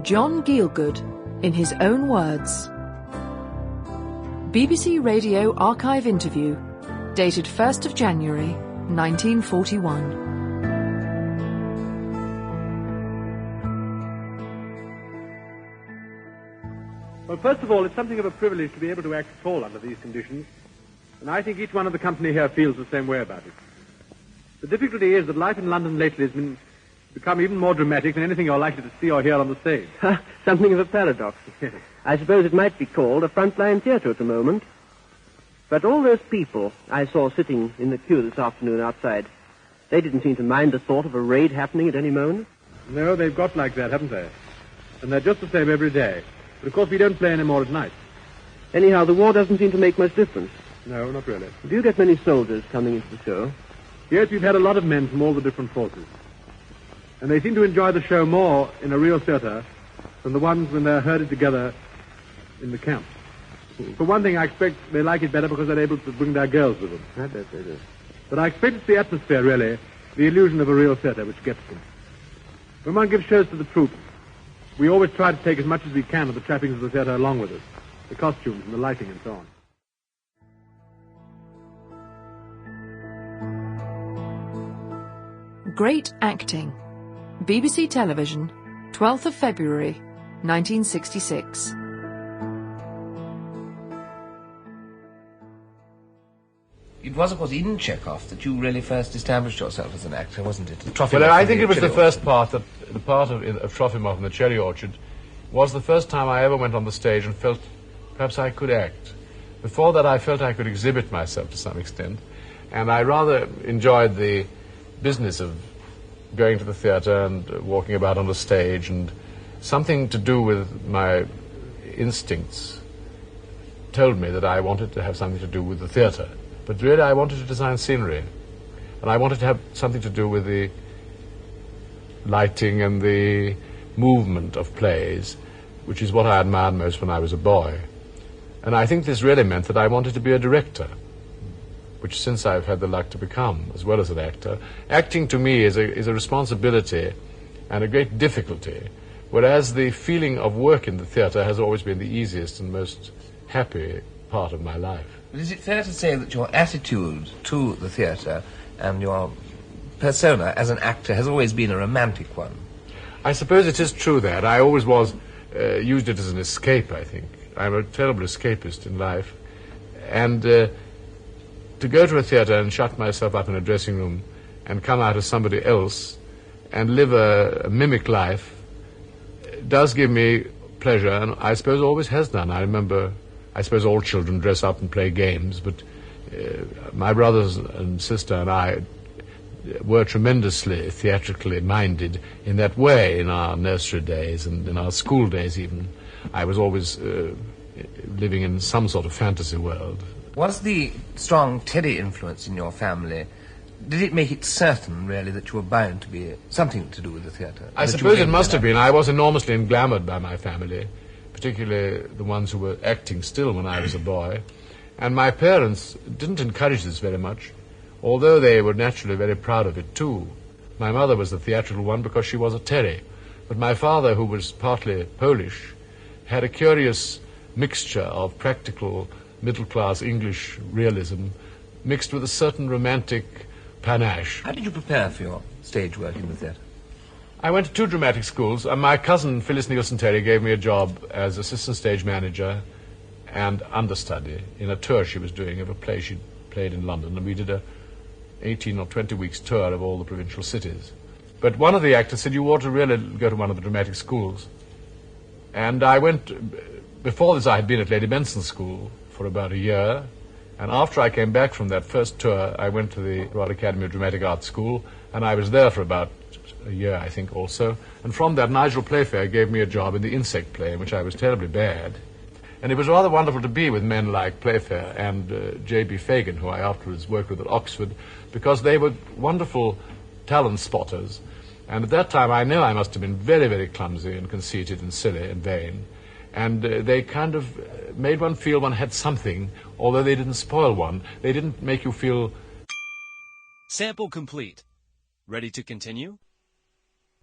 John Gielgud, in his own words. BBC Radio Archive interview, dated 1st of January, 1941. Well, first of all, it's something of a privilege to be able to act at all under these conditions, and I think each one of the company here feels the same way about it. The difficulty is that life in London lately has become even more dramatic than anything you're likely to see or hear on the stage. Something of a paradox. I suppose it might be called a frontline theatre at the moment. But all those people I saw sitting in the queue this afternoon outside, they didn't seem to mind the thought of a raid happening at any moment. No, they've got like that, haven't they? And they're just the same every day. But, of course, we don't play any more at night. Anyhow, the war doesn't seem to make much difference. No, not really. Do you get many soldiers coming into the show? Yes, we've had a lot of men from all the different forces. And they seem to enjoy the show more in a real theatre than the ones when they're herded together in the camp. For one thing, I expect they like it better because they're able to bring their girls with them. I bet they do. But I expect it's the atmosphere, really, the illusion of a real theatre, which gets them. When one gives shows to the troops, we always try to take as much as we can of the trappings of the theatre along with us, the costumes and the lighting and so on. Great Acting. BBC Television, 12th of February, 1966. It was, of course, in Chekhov that you really first established yourself as an actor, wasn't it? Well, I think it was the first part, the part of Trofimov and the Cherry Orchard was the first time I ever went on the stage and felt perhaps I could act. Before that, I felt I could exhibit myself to some extent, and I rather enjoyed the business of going to the theatre and walking about on the stage, and something to do with my instincts told me that I wanted to have something to do with the theatre. But really I wanted to design scenery, and I wanted to have something to do with the lighting and the movement of plays, which is what I admired most when I was a boy. And I think this really meant that I wanted to be a director, which since I've had the luck to become, as well as an actor. Acting to me is a responsibility and a great difficulty, whereas the feeling of work in the theatre has always been the easiest and most happy part of my life. But is it fair to say that your attitude to the theatre and your persona as an actor has always been a romantic one? I suppose it is true that. I always used it as an escape, I think. I'm a terrible escapist in life. And to go to a theatre and shut myself up in a dressing room and come out as somebody else and live a mimic life does give me pleasure, and I suppose always has done. I suppose all children dress up and play games, but my brothers and sister and I were tremendously theatrically minded in that way in our nursery days and in our school days even. I was always living in some sort of fantasy world. Was the strong Teddy influence in your family, did it make it certain, really, that you were bound to be something to do with the theatre? I suppose it must have been. I was enormously englamoured by my family, particularly the ones who were acting still when I was a boy. And my parents didn't encourage this very much, although they were naturally very proud of it too. My mother was the theatrical one because she was a Terry, but my father, who was partly Polish, had a curious mixture of practical middle-class English realism mixed with a certain romantic panache. How did you prepare for your stage work in the theatre? I went to 2 dramatic schools, and my cousin Phyllis Nielsen Terry gave me a job as assistant stage manager and understudy in a tour she was doing of a play she'd played in London, and we did a 18 or 20 weeks tour of all the provincial cities. But one of the actors said, you ought to really go to one of the dramatic schools. And I went, before this I had been at Lady Benson's school for about a year, and after I came back from that first tour, I went to the Royal Academy of Dramatic Arts School, and I was there for about a year, I think, also. And from that, Nigel Playfair gave me a job in the insect play, in which I was terribly bad. And it was rather wonderful to be with men like Playfair and J.B. Fagan, who I afterwards worked with at Oxford, because they were wonderful talent spotters. And at that time, I know I must have been very, very clumsy and conceited and silly and vain. And they kind of made one feel one had something, although they didn't spoil one. They didn't make you feel... Sample complete. Ready to continue?